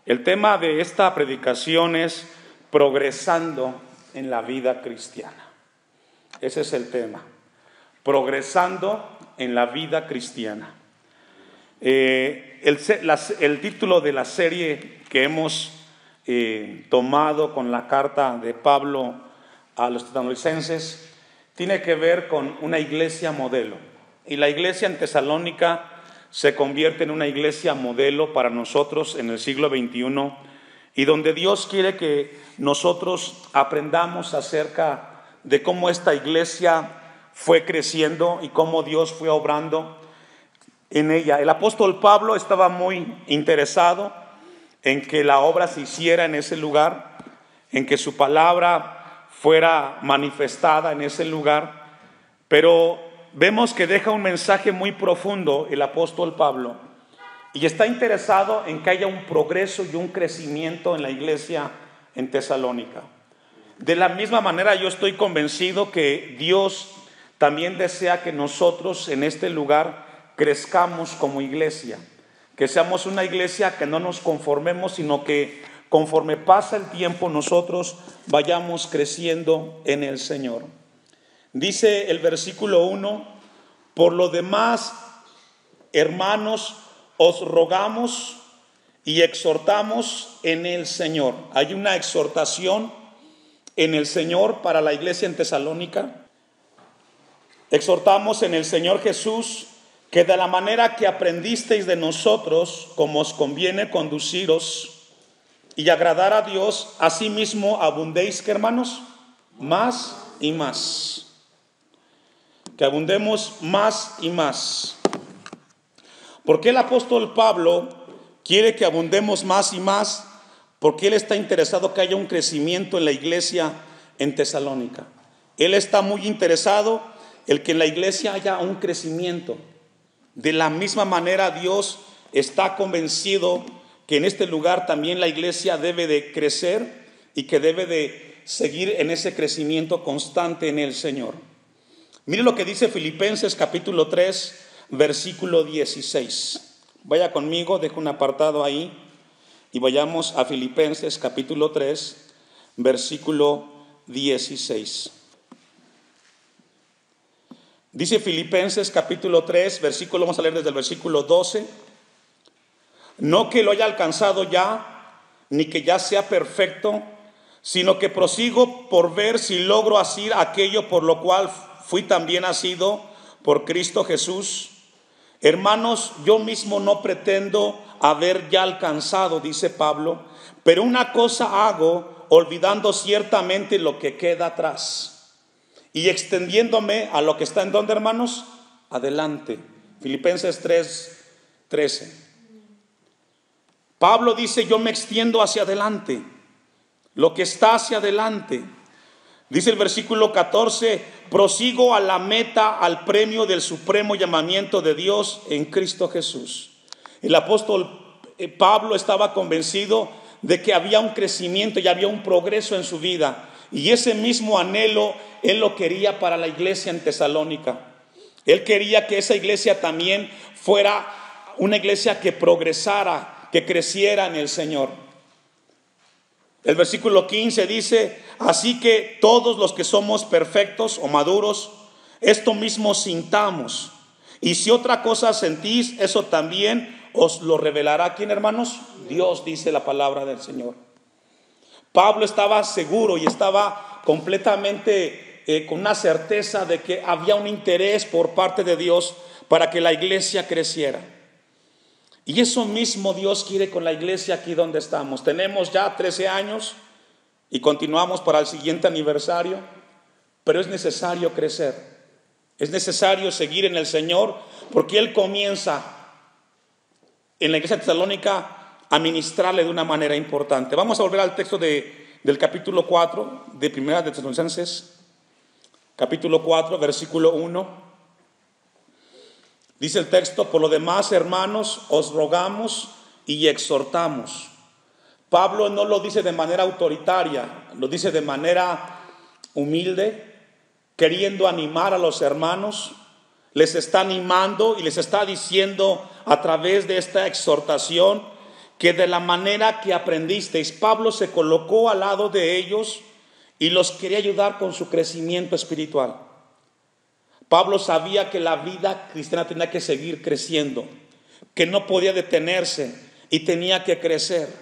El tema de esta predicación es progresando en la vida cristiana. Ese es el tema, progresando en la vida cristiana. El título de la serie que hemos tomado con la carta de Pablo a los tesalonicenses tiene que ver con una iglesia modelo. Y la iglesia en Tesalónica se convierte en una iglesia modelo para nosotros en el siglo XXI, y donde Dios quiere que nosotros aprendamos acerca de cómo esta iglesia fue creciendo y cómo Dios fue obrando en ella. El apóstol Pablo estaba muy interesado en que la obra se hiciera en ese lugar, en que su palabra fuera manifestada en ese lugar, pero vemos que deja un mensaje muy profundo el apóstol Pablo, y está interesado en que haya un progreso y un crecimiento en la iglesia en Tesalónica. De la misma manera, yo estoy convencido que Dios también desea que nosotros en este lugar crezcamos como iglesia, que seamos una iglesia que no nos conformemos, sino que conforme pasa el tiempo nosotros vayamos creciendo en el Señor. Dice el versículo 1: por lo demás, hermanos, os rogamos y exhortamos en el Señor. Hay una exhortación en el Señor para la iglesia en Tesalónica. Exhortamos en el Señor Jesús que de la manera que aprendisteis de nosotros, como os conviene conduciros y agradar a Dios, asimismo abundéis, ¿qué, hermanos? Más y más. Que abundemos más y más. ¿Por qué el apóstol Pablo quiere que abundemos más y más? Porque él está interesado que haya un crecimiento en la iglesia en Tesalónica. Él está muy interesado en que en la iglesia haya un crecimiento. De la misma manera, Dios está convencido que en este lugar también la iglesia debe de crecer y que debe de seguir en ese crecimiento constante en el Señor. Mire lo que dice Filipenses capítulo 3, versículo 16. Vaya conmigo, dejo un apartado ahí y vayamos a Filipenses capítulo 3, versículo 16. Dice Filipenses capítulo 3, versículo, vamos a leer desde el versículo 12. No que lo haya alcanzado ya, ni que ya sea perfecto, sino que prosigo por ver si logro hacer aquello por lo cual fui también asido por Cristo Jesús. Hermanos, yo mismo no pretendo haber ya alcanzado, dice Pablo, pero una cosa hago, olvidando ciertamente lo que queda atrás y extendiéndome a lo que está en donde, hermanos, adelante. Filipenses 3, 13. Pablo dice: yo me extiendo hacia adelante, lo que está hacia adelante. Dice el versículo 14: prosigo a la meta, al premio del supremo llamamiento de Dios en Cristo Jesús. El apóstol Pablo estaba convencido de que había un crecimiento y había un progreso en su vida, y ese mismo anhelo él lo quería para la iglesia en Tesalónica. Él quería que esa iglesia también fuera una iglesia que progresara, que creciera en el Señor. El versículo 15 dice: así que todos los que somos perfectos o maduros, esto mismo sintamos. Y si otra cosa sentís, eso también os lo revelará. ¿Quién, hermanos? Dios, dice la palabra del Señor. Pablo estaba seguro y estaba completamente con una certeza de que había un interés por parte de Dios para que la iglesia creciera. Y eso mismo Dios quiere con la iglesia aquí donde estamos. Tenemos ya 13 años y continuamos para el siguiente aniversario, pero es necesario crecer. Es necesario seguir en el Señor, porque Él comienza en la iglesia de Tesalónica a ministrarle de una manera importante. Vamos a volver al texto del capítulo 4 de Primera de Tesalonicenses, capítulo 4, versículo 1. Dice el texto: por lo demás, hermanos, os rogamos y exhortamos. Pablo no lo dice de manera autoritaria, lo dice de manera humilde, queriendo animar a los hermanos. Les está animando y les está diciendo a través de esta exhortación que de la manera que aprendisteis. Pablo se colocó al lado de ellos y los quería ayudar con su crecimiento espiritual. Pablo sabía que la vida cristiana tenía que seguir creciendo, que no podía detenerse y tenía que crecer.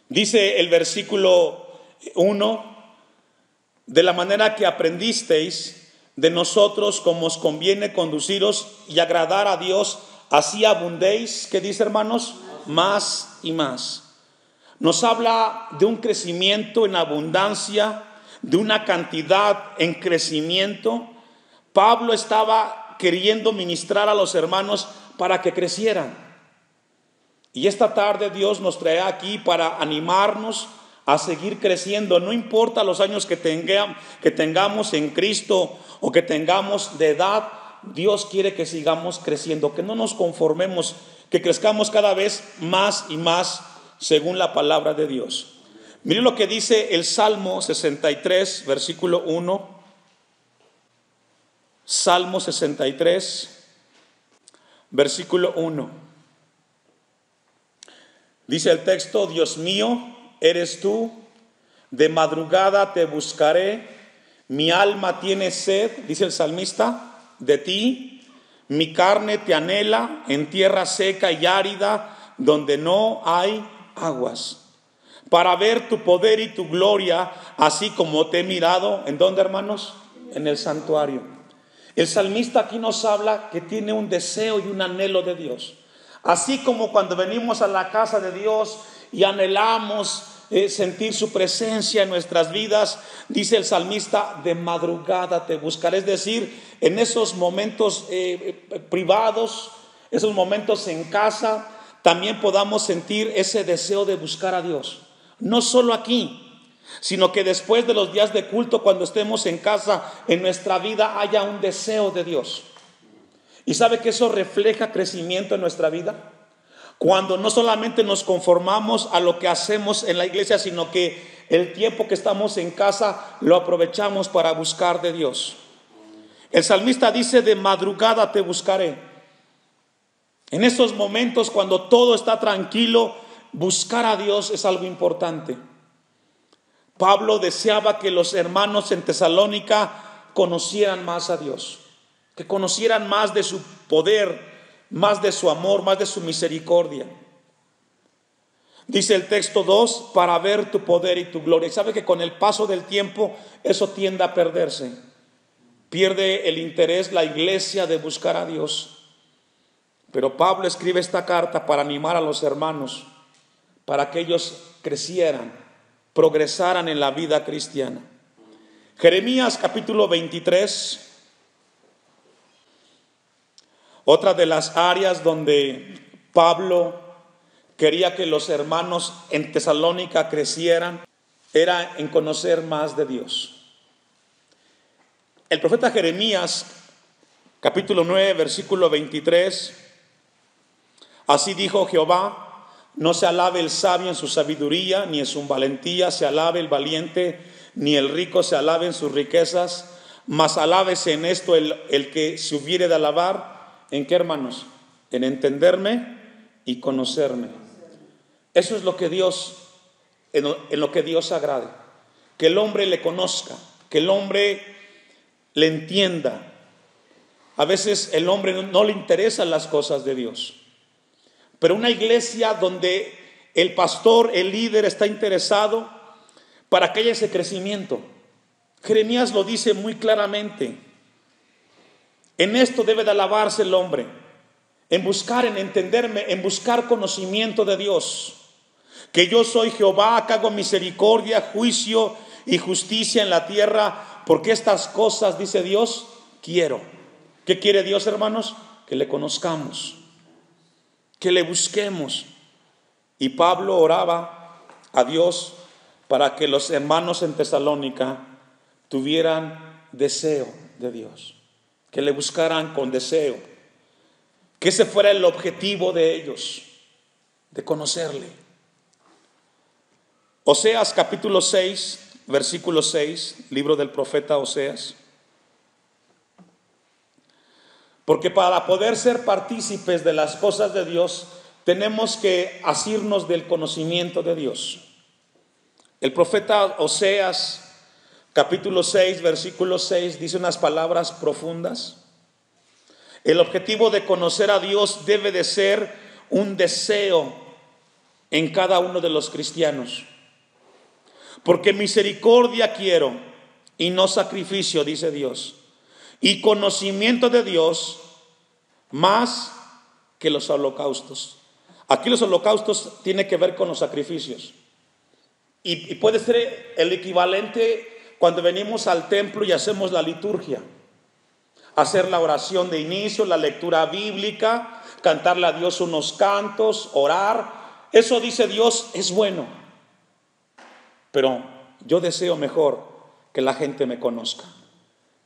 Dice el versículo 1, de la manera que aprendisteis de nosotros, como os conviene conduciros y agradar a Dios, así abundéis, ¿qué dice, hermanos? Más y más. Nos habla de un crecimiento en abundancia, de una cantidad en crecimiento. Pablo estaba queriendo ministrar a los hermanos para que crecieran. Y esta tarde Dios nos trae aquí para animarnos a seguir creciendo. No importa los años que tengamos en Cristo o que tengamos de edad, Dios quiere que sigamos creciendo, que no nos conformemos, que crezcamos cada vez más y más según la palabra de Dios. Miren lo que dice el Salmo 63, versículo 1. Salmo 63, versículo 1. Dice el texto: Dios mío, eres tú, de madrugada te buscaré, mi alma tiene sed, dice el salmista, de ti, mi carne te anhela en tierra seca y árida, donde no hay aguas, para ver tu poder y tu gloria, así como te he mirado. ¿En dónde, hermanos? En el santuario. El salmista aquí nos habla que tiene un deseo y un anhelo de Dios. Así como cuando venimos a la casa de Dios y anhelamos sentir su presencia en nuestras vidas, dice el salmista: de madrugada te buscaré. Es decir, en esos momentos privados, esos momentos en casa, también podamos sentir ese deseo de buscar a Dios. No solo aquí, sino que después de los días de culto, cuando estemos en casa, en nuestra vida haya un deseo de Dios. ¿Y sabe que eso refleja crecimiento en nuestra vida? Cuando no solamente nos conformamos a lo que hacemos en la iglesia, sino que el tiempo que estamos en casa lo aprovechamos para buscar de Dios. El salmista dice: de madrugada te buscaré. En estos momentos, cuando todo está tranquilo, buscar a Dios es algo importante. Pablo deseaba que los hermanos en Tesalónica conocieran más a Dios, que conocieran más de su poder, más de su amor, más de su misericordia. Dice el texto 2: para ver tu poder y tu gloria. Y sabe que con el paso del tiempo eso tiende a perderse. Pierde el interés la iglesia de buscar a Dios. Pero Pablo escribe esta carta para animar a los hermanos, para que ellos crecieran, progresaran en la vida cristiana. Jeremías capítulo 23. Otra de las áreas donde Pablo quería que los hermanos en Tesalónica crecieran era en conocer más de Dios. El profeta Jeremías, capítulo 9, versículo 23, así dijo Jehová: no se alabe el sabio en su sabiduría, ni en su valentía se alabe el valiente, ni el rico se alabe en sus riquezas, mas alábese en esto el que se hubiere de alabar. ¿En qué, hermanos? En entenderme y conocerme. Eso es lo que Dios, en lo que Dios agrade. Que el hombre le conozca, que el hombre le entienda. A veces el hombre no le interesan las cosas de Dios. Pero una iglesia donde el pastor, el líder está interesado para que haya ese crecimiento. Jeremías lo dice muy claramente. En esto debe de alabarse el hombre, en buscar, en entenderme, en buscar conocimiento de Dios. Que yo soy Jehová, que hago misericordia, juicio y justicia en la tierra, porque estas cosas, dice Dios, quiero. ¿Qué quiere Dios, hermanos? Que le conozcamos, que le busquemos. Y Pablo oraba a Dios para que los hermanos en Tesalónica tuvieran deseo de Dios, que le buscaran con deseo, que ese fuera el objetivo de ellos, de conocerle. Oseas capítulo 6, versículo 6, libro del profeta Oseas. Porque para poder ser partícipes de las cosas de Dios, tenemos que asirnos del conocimiento de Dios. El profeta Oseas, capítulo 6, versículo 6, dice unas palabras profundas. El objetivo de conocer a Dios debe de ser un deseo en cada uno de los cristianos. Porque misericordia quiero y no sacrificio, dice Dios, y conocimiento de Dios más que los holocaustos. Aquí los holocaustos tienen que ver con los sacrificios. Y puede ser el equivalente cuando venimos al templo y hacemos la liturgia. Hacer la oración de inicio, la lectura bíblica, cantarle a Dios unos cantos, orar. Eso, dice Dios, es bueno. Pero yo deseo mejor que la gente me conozca,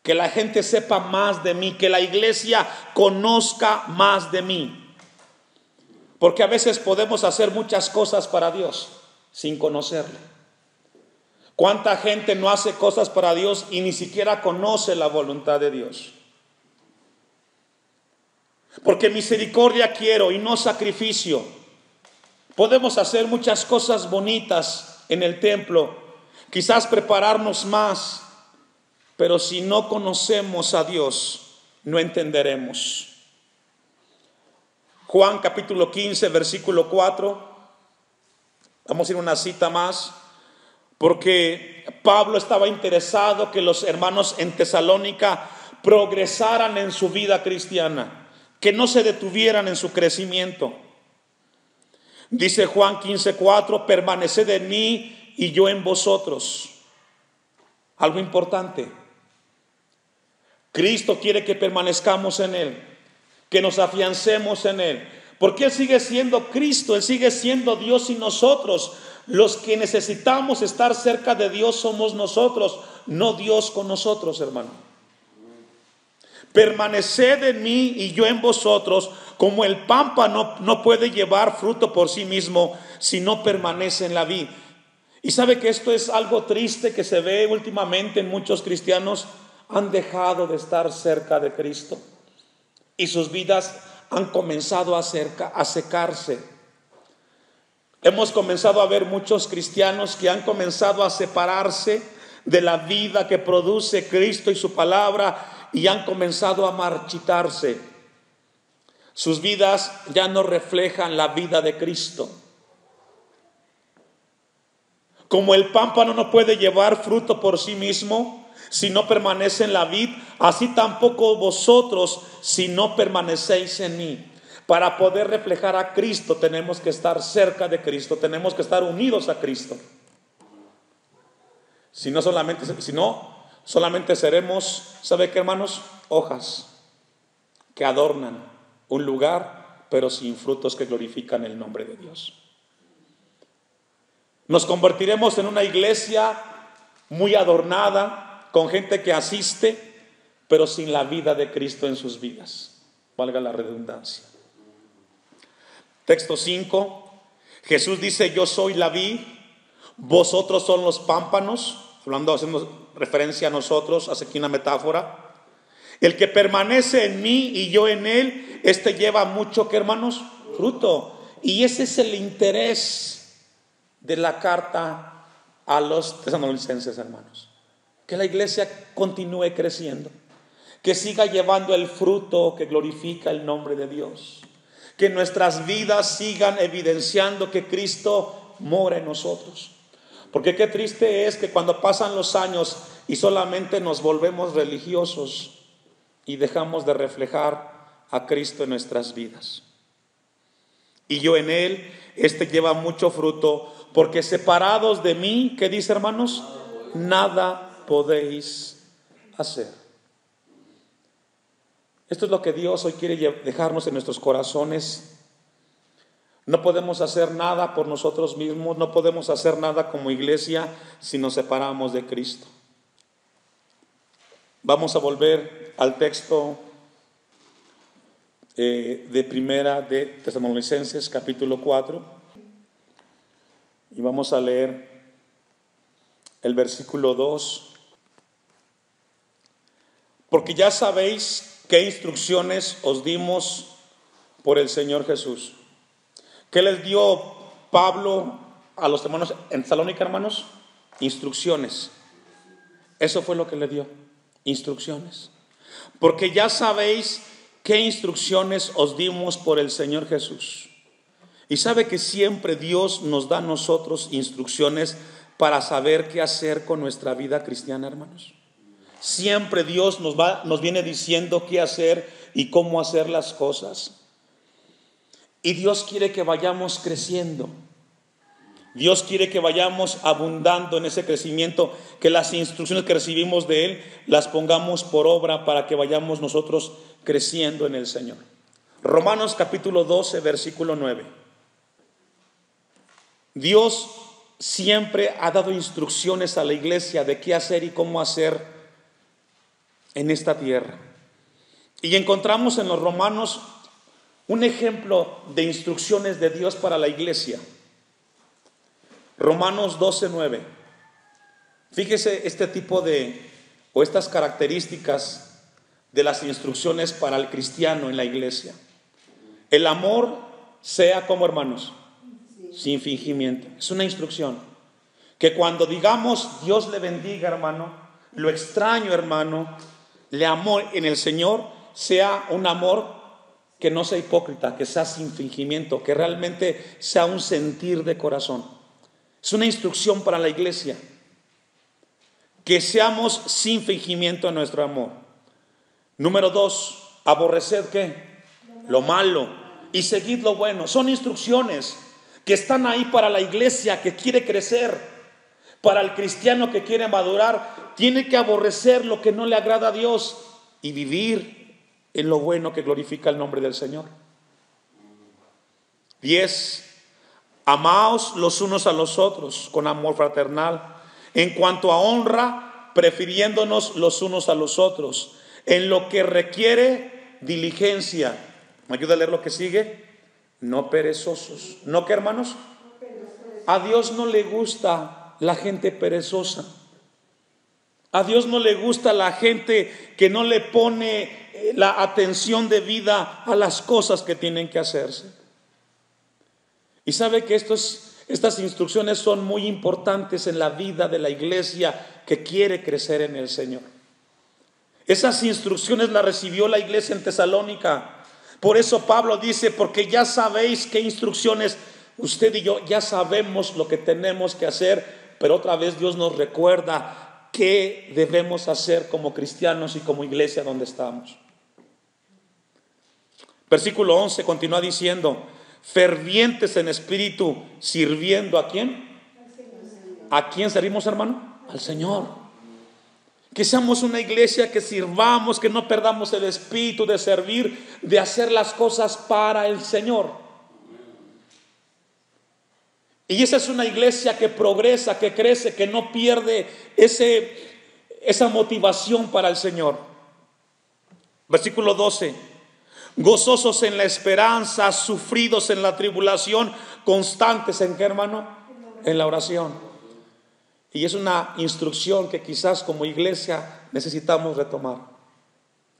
que la gente sepa más de mí, que la iglesia conozca más de mí. Porque a veces podemos hacer muchas cosas para Dios sin conocerle. ¿Cuánta gente no hace cosas para Dios y ni siquiera conoce la voluntad de Dios? Porque misericordia quiero y no sacrificio. Podemos hacer muchas cosas bonitas en el templo, quizás prepararnos más, pero si no conocemos a Dios, no entenderemos. Juan capítulo 15, versículo 4. Vamos a ir a una cita más, porque Pablo estaba interesado que los hermanos en Tesalónica progresaran en su vida cristiana, que no se detuvieran en su crecimiento. Dice Juan 15:4, permaneced en mí y yo en vosotros. Algo importante. Cristo quiere que permanezcamos en Él, que nos afiancemos en Él, porque Él sigue siendo Cristo, Él sigue siendo Dios y nosotros, los que necesitamos estar cerca de Dios somos nosotros, no Dios con nosotros, hermano. Permaneced en mí y yo en vosotros, como el pámpano no puede llevar fruto por sí mismo si no permanece en la vid. Y sabe que esto es algo triste que se ve últimamente en muchos cristianos. Han dejado de estar cerca de Cristo y sus vidas han comenzado a secarse. Hemos comenzado a ver muchos cristianos que han comenzado a separarse de la vida que produce Cristo y su palabra y han comenzado a marchitarse. Sus vidas ya no reflejan la vida de Cristo. Como el pámpano no puede llevar fruto por sí mismo si no permanece en la vid, así tampoco vosotros si no permanecéis en mí. Para poder reflejar a Cristo tenemos que estar cerca de Cristo, tenemos que estar unidos a Cristo. Si no solamente seremos, ¿sabe qué, hermanos? Hojas que adornan un lugar, pero sin frutos que glorifican el nombre de Dios. Nos convertiremos en una iglesia muy adornada, con gente que asiste, pero sin la vida de Cristo en sus vidas. Valga la redundancia. Texto 5. Jesús dice: yo soy la vid, vosotros son los pámpanos. Haciendo referencia a nosotros, hace aquí una metáfora. El que permanece en mí y yo en él, este lleva mucho, ¿qué, hermanos? Fruto. Y ese es el interés de la carta a los tesalonicenses, hermanos. Que la iglesia continúe creciendo, que siga llevando el fruto que glorifica el nombre de Dios, que nuestras vidas sigan evidenciando que Cristo mora en nosotros. Porque qué triste es que cuando pasan los años y solamente nos volvemos religiosos y dejamos de reflejar a Cristo en nuestras vidas. Y yo en él, este lleva mucho fruto, porque separados de mí, ¿qué dice, hermanos? Nada podéis hacer. Esto es lo que Dios hoy quiere dejarnos en nuestros corazones. No podemos hacer nada por nosotros mismos, no podemos hacer nada como iglesia si nos separamos de Cristo. Vamos a volver al texto de primera de Tesalonicenses, capítulo 4, y vamos a leer el versículo 2. Porque ya sabéis qué instrucciones os dimos por el Señor Jesús. ¿Qué les dio Pablo a los hermanos en Tesalónica, hermanos? Instrucciones. Eso fue lo que le dio, instrucciones. Porque ya sabéis qué instrucciones os dimos por el Señor Jesús. Y sabe que siempre Dios nos da a nosotros instrucciones para saber qué hacer con nuestra vida cristiana, hermanos. Siempre Dios nos viene diciendo qué hacer y cómo hacer las cosas. Y Dios quiere que vayamos creciendo. Dios quiere que vayamos abundando en ese crecimiento, que las instrucciones que recibimos de Él las pongamos por obra para que vayamos nosotros creciendo en el Señor. Romanos capítulo 12, versículo 9. Dios siempre ha dado instrucciones a la iglesia de qué hacer y cómo hacer en esta tierra. Y encontramos en los Romanos un ejemplo de instrucciones de Dios para la iglesia. Romanos 12, 9. Fíjese este tipo o estas características de las instrucciones para el cristiano en la iglesia. El amor sea como, hermanos, sin fingimiento. Es una instrucción. Que cuando digamos Dios le bendiga, hermano, lo extraño, hermano, le amo en el Señor, sea un amor que no sea hipócrita, que sea sin fingimiento, que realmente sea un sentir de corazón. Es una instrucción para la iglesia. Que seamos sin fingimiento en nuestro amor. Número 2, aborreced ¿qué? Lo malo y seguid lo bueno. Son instrucciones que están ahí para la iglesia que quiere crecer. Para el cristiano que quiere madurar, tiene que aborrecer lo que no le agrada a Dios y vivir en lo bueno que glorifica el nombre del Señor. 10. Amaos los unos a los otros con amor fraternal. En cuanto a honra, prefiriéndonos los unos a los otros. En lo que requiere diligencia. ¿Me ayuda a leer lo que sigue? No perezosos. ¿No qué, hermanos? A Dios no le gusta la gente perezosa. A Dios no le gusta la gente que no le pone la atención debida a las cosas que tienen que hacerse. Y sabe que estas instrucciones son muy importantes en la vida de la iglesia que quiere crecer en el Señor. Esas instrucciones las recibió la iglesia en Tesalónica. Por eso Pablo dice, porque ya sabéis qué instrucciones, usted y yo ya sabemos lo que tenemos que hacer, pero otra vez Dios nos recuerda qué debemos hacer como cristianos y como iglesia donde estamos. Versículo 11 continúa diciendo, fervientes en espíritu, sirviendo ¿a quién? ¿A quién servimos, hermano? Al Señor. Que seamos una iglesia que sirvamos, que no perdamos el espíritu de servir, de hacer las cosas para el Señor. Y esa es una iglesia que progresa, que crece, que no pierde esa motivación para el Señor. Versículo 12. Gozosos en la esperanza, sufridos en la tribulación, constantes ¿en qué, hermano? En la oración. Y es una instrucción que quizás como iglesia necesitamos retomar.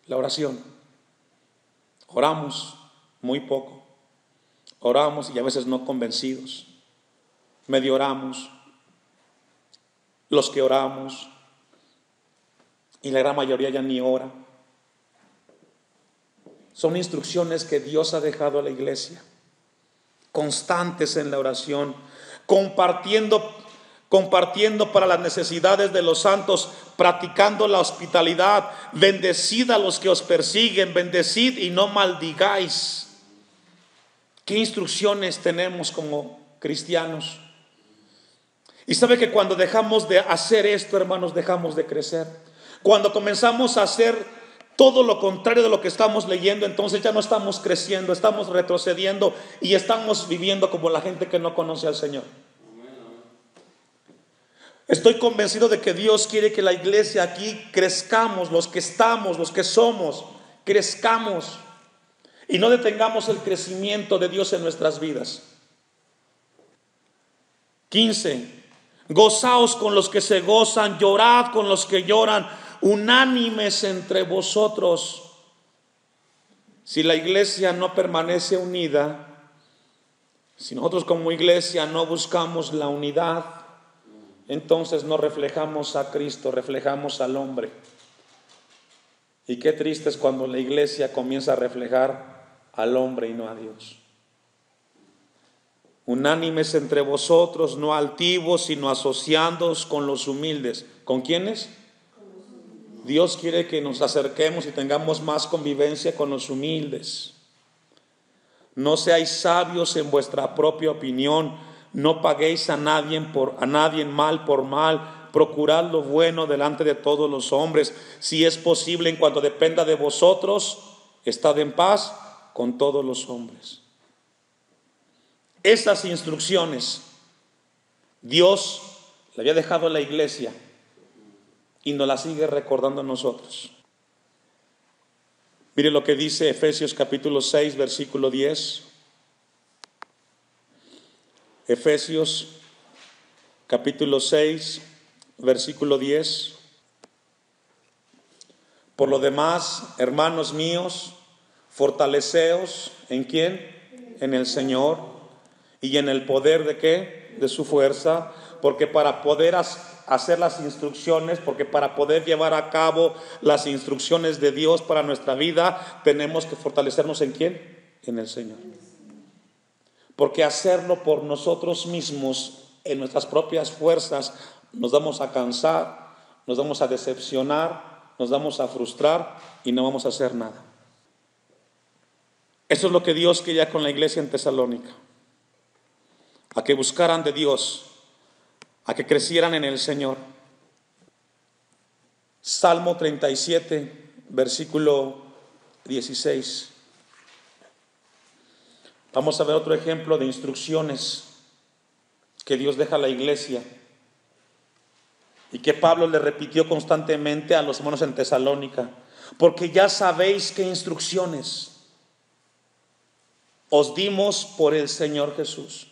La oración. Oramos muy poco. Oramos y a veces no convencidos. Medio oramos. Los que oramos. Y la gran mayoría ya ni ora. Son instrucciones que Dios ha dejado a la iglesia. Constantes en la oración, compartiendo para las necesidades de los santos, practicando la hospitalidad. Bendecid a los que os persiguen, bendecid y no maldigáis. ¿Qué instrucciones tenemos como cristianos? Y sabe que cuando dejamos de hacer esto, hermanos, dejamos de crecer. Cuando comenzamos a hacer todo lo contrario de lo que estamos leyendo, entonces ya no estamos creciendo, estamos retrocediendo y estamos viviendo como la gente que no conoce al Señor. Estoy convencido de que Dios quiere que la iglesia aquí crezcamos, los que estamos, los que somos, crezcamos y no detengamos el crecimiento de Dios en nuestras vidas. 15. Gozaos con los que se gozan, llorad con los que lloran, unánimes entre vosotros. Si la iglesia no permanece unida, Si nosotros como iglesia no buscamos la unidad, entonces no reflejamos a Cristo, reflejamos al hombre. Y qué triste es cuando la iglesia comienza a reflejar al hombre y no a Dios. Unánimes entre vosotros, no altivos, sino asociándoos con los humildes. ¿Con quiénes? Dios quiere que nos acerquemos y tengamos más convivencia con los humildes. No seáis sabios en vuestra propia opinión, no paguéis a nadie mal por mal, procurad lo bueno delante de todos los hombres. Si es posible, en cuanto dependa de vosotros, estad en paz con todos los hombres. Esas instrucciones Dios le había dejado a la iglesia y nos las sigue recordando a nosotros. Mire lo que dice Efesios capítulo 6, versículo 10. Efesios capítulo 6, versículo 10. Por lo demás, hermanos míos, fortaleceos ¿en quién? En el Señor y en el poder ¿de qué? De su fuerza, porque para poder hacer las instrucciones, porque para poder llevar a cabo las instrucciones de Dios para nuestra vida, tenemos que fortalecernos ¿en quién? En el Señor. Porque hacerlo por nosotros mismos, en nuestras propias fuerzas, nos vamos a cansar, nos vamos a decepcionar, nos vamos a frustrar y no vamos a hacer nada. Eso es lo que Dios quería con la iglesia en Tesalónica, a que buscaran de Dios, a que crecieran en el Señor. Salmo 37, versículo 16. Vamos a ver otro ejemplo de instrucciones que Dios deja a la iglesia y que Pablo le repitió constantemente a los hermanos en Tesalónica. Porque ya sabéis qué instrucciones os dimos por el Señor Jesús.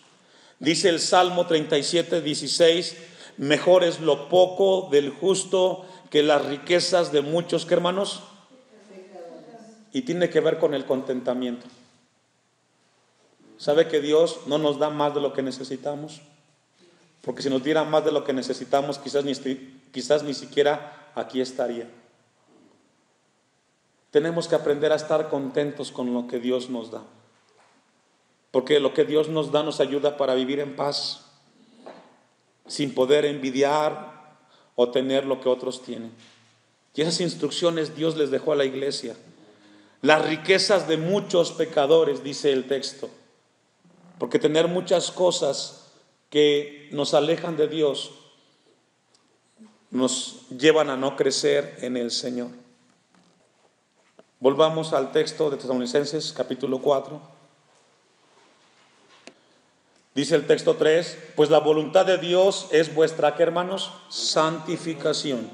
Dice el Salmo 37, 16, mejor es lo poco del justo que las riquezas de muchos, ¿qué hermanos? Y tiene que ver con el contentamiento. ¿Sabe que Dios no nos da más de lo que necesitamos? Porque si nos diera más de lo que necesitamos, quizás ni siquiera aquí estaría. Tenemos que aprender a estar contentos con lo que Dios nos da. Porque lo que Dios nos da nos ayuda para vivir en paz, sin poder envidiar o tener lo que otros tienen. Y esas instrucciones Dios les dejó a la iglesia. Las riquezas de muchos pecadores, dice el texto. Porque tener muchas cosas que nos alejan de Dios nos llevan a no crecer en el Señor. Volvamos al texto de Tesalonicenses capítulo 4. Dice el texto 3, pues la voluntad de Dios es vuestra, ¿qué hermanos? Santificación.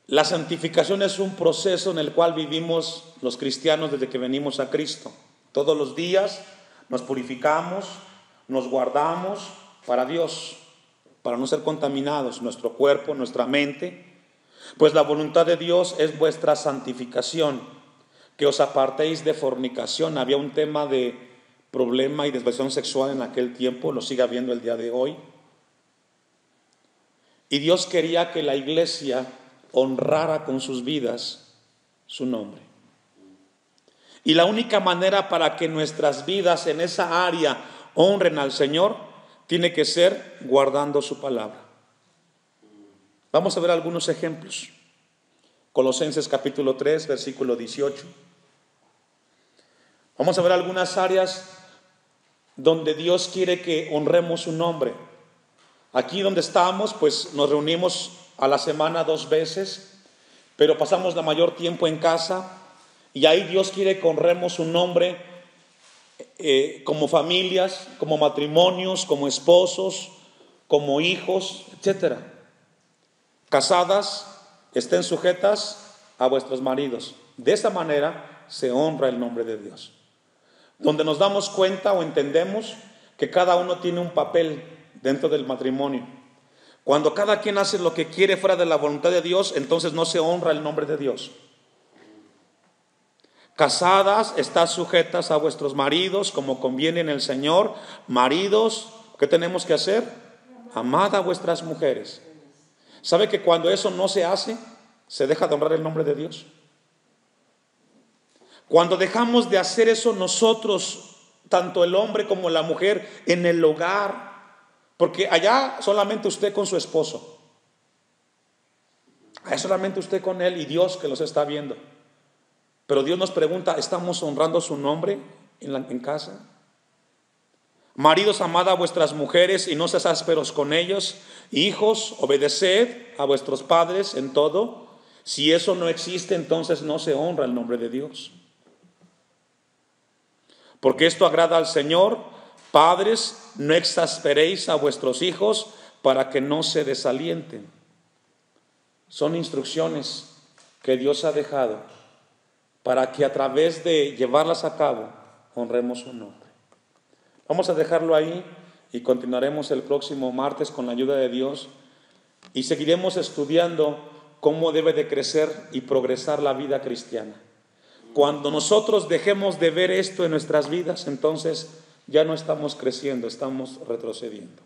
La santificación es un proceso en el cual vivimos los cristianos desde que venimos a Cristo. Todos los días nos purificamos, nos guardamos para Dios, para no ser contaminados, nuestro cuerpo, nuestra mente. Pues la voluntad de Dios es vuestra santificación, que os apartéis de fornicación. Había un tema de problema y desviación sexual en aquel tiempo, lo sigue habiendo el día de hoy. Y Dios quería que la iglesia honrara con sus vidas su nombre. Y la única manera para que nuestras vidas en esa área honren al Señor tiene que ser guardando su palabra. Vamos a ver algunos ejemplos. Colosenses capítulo 3, versículo 18. Vamos a ver algunas áreas donde Dios quiere que honremos su nombre. Aquí donde estamos, pues nos reunimos a la semana 2 veces, pero pasamos la mayor tiempo en casa. Y ahí Dios quiere que honremos su nombre como familias, como matrimonios, como esposos, como hijos, etc. Casadas, estén sujetas a vuestros maridos. De esa manera se honra el nombre de Dios. Donde nos damos cuenta o entendemos que cada uno tiene un papel dentro del matrimonio. Cuando cada quien hace lo que quiere fuera de la voluntad de Dios, entonces no se honra el nombre de Dios. Casadas, estad sujetas a vuestros maridos como conviene en el Señor. Maridos, ¿qué tenemos que hacer? Amad a vuestras mujeres. ¿Sabe que cuando eso no se hace, se deja de honrar el nombre de Dios? Cuando dejamos de hacer eso nosotros, tanto el hombre como la mujer, en el hogar, porque allá solamente usted con su esposo, allá solamente usted con él y Dios que los está viendo. Pero Dios nos pregunta, ¿estamos honrando su nombre en casa? Maridos, amad a vuestras mujeres y no seáis ásperos con ellos. Hijos, obedeced a vuestros padres en todo. Si eso no existe, entonces no se honra el nombre de Dios. Porque esto agrada al Señor. Padres, no exasperéis a vuestros hijos para que no se desalienten. Son instrucciones que Dios ha dejado para que a través de llevarlas a cabo honremos su nombre. Vamos a dejarlo ahí y continuaremos el próximo martes con la ayuda de Dios y seguiremos estudiando cómo debe de crecer y progresar la vida cristiana. Cuando nosotros dejemos de ver esto en nuestras vidas, entonces ya no estamos creciendo, estamos retrocediendo.